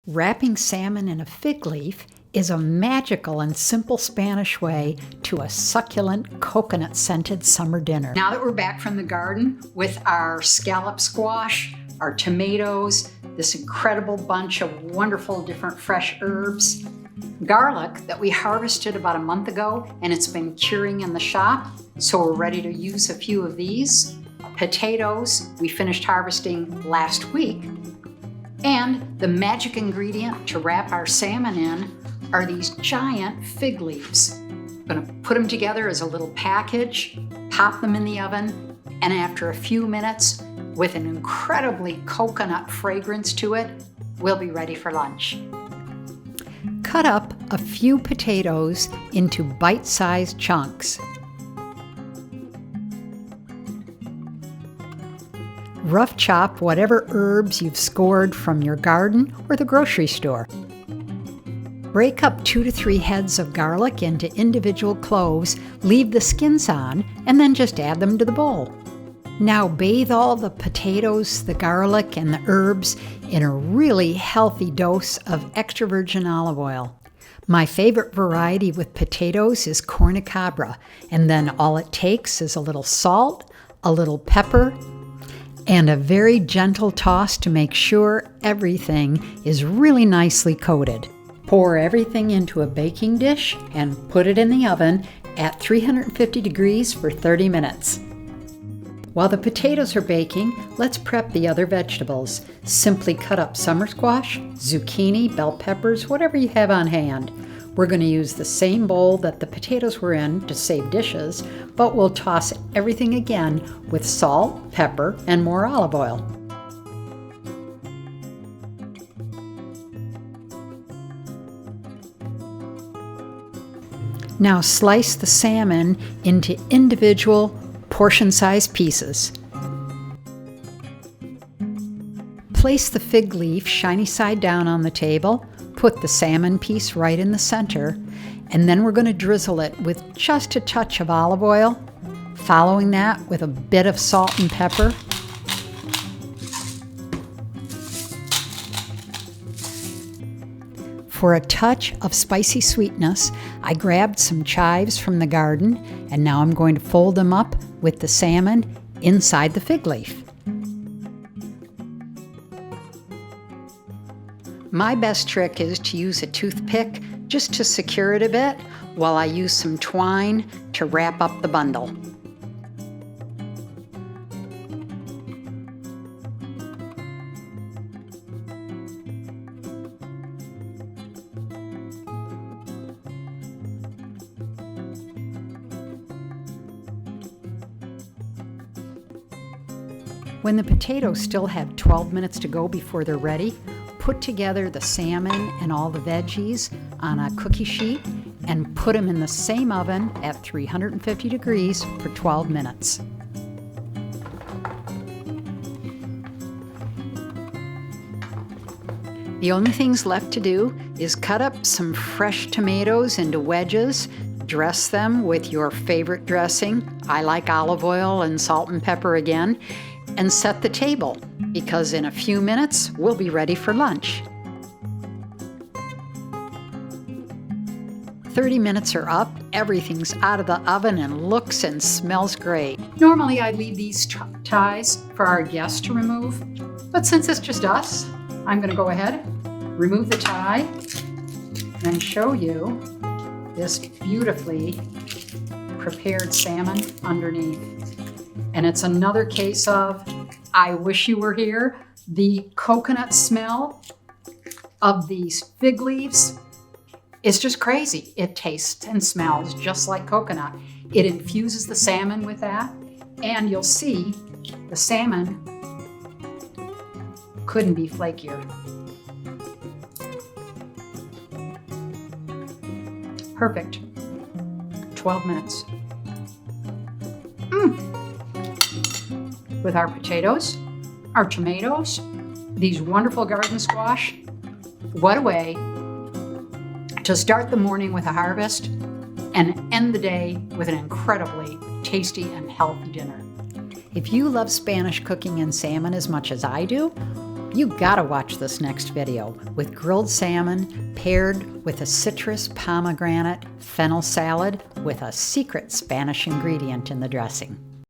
Wrapping salmon in a fig leaf is a magical and simple Spanish way to a succulent coconut-scented summer dinner. Now that we're back from the garden with our scallop squash, our tomatoes, this incredible bunch of wonderful different fresh herbs, garlic that we harvested about a month ago and it's been curing in the shop, so we're ready to use a few of these. Potatoes we finished harvesting last week. And the magic ingredient to wrap our salmon in are these giant fig leaves. I'm gonna put them together as a little package, pop them in the oven, and after a few minutes, with an incredibly coconut fragrance to it, we'll be ready for lunch. Cut up a few potatoes into bite-sized chunks. Rough chop whatever herbs you've scored from your garden or the grocery store. Break up 2 to 3 heads of garlic into individual cloves, leave the skins on, and then just add them to the bowl. Now bathe all the potatoes, the garlic, and the herbs in a really healthy dose of extra virgin olive oil. My favorite variety with potatoes is cornicabra, and then all it takes is a little salt, a little pepper, and a very gentle toss to make sure everything is really nicely coated. Pour everything into a baking dish and put it in the oven at 350 degrees for 30 minutes. While the potatoes are baking, let's prep the other vegetables. Simply cut up summer squash, zucchini, bell peppers, whatever you have on hand. We're going to use the same bowl that the potatoes were in to save dishes, but we'll toss everything again with salt, pepper, and more olive oil. Now slice the salmon into individual portion-sized pieces. Place the fig leaf shiny side down on the table. Put the salmon piece right in the center, and then we're going to drizzle it with just a touch of olive oil, following that with a bit of salt and pepper. For a touch of spicy sweetness, I grabbed some chives from the garden, and now I'm going to fold them up with the salmon inside the fig leaf. My best trick is to use a toothpick just to secure it a bit while I use some twine to wrap up the bundle. When the potatoes still have 12 minutes to go before they're ready, put together the salmon and all the veggies on a cookie sheet and put them in the same oven at 350 degrees for 12 minutes. The only things left to do is cut up some fresh tomatoes into wedges, dress them with your favorite dressing. I like olive oil and salt and pepper again, and set the table, because in a few minutes we'll be ready for lunch. 30 minutes are up, everything's out of the oven and looks and smells great. Normally I leave these ties for our guests to remove, but since it's just us, I'm going to go ahead, remove the tie, and show you this beautifully prepared salmon underneath. And it's another case of, I wish you were here. The coconut smell of these fig leaves is just crazy. It tastes and smells just like coconut. It infuses the salmon with that, and you'll see the salmon couldn't be flakier. Perfect. 12 minutes. With our potatoes, our tomatoes, these wonderful garden squash. What a way to start the morning with a harvest and end the day with an incredibly tasty and healthy dinner. If you love Spanish cooking and salmon as much as I do, You gotta watch this next video with grilled salmon paired with a citrus pomegranate fennel salad with a secret Spanish ingredient in the dressing.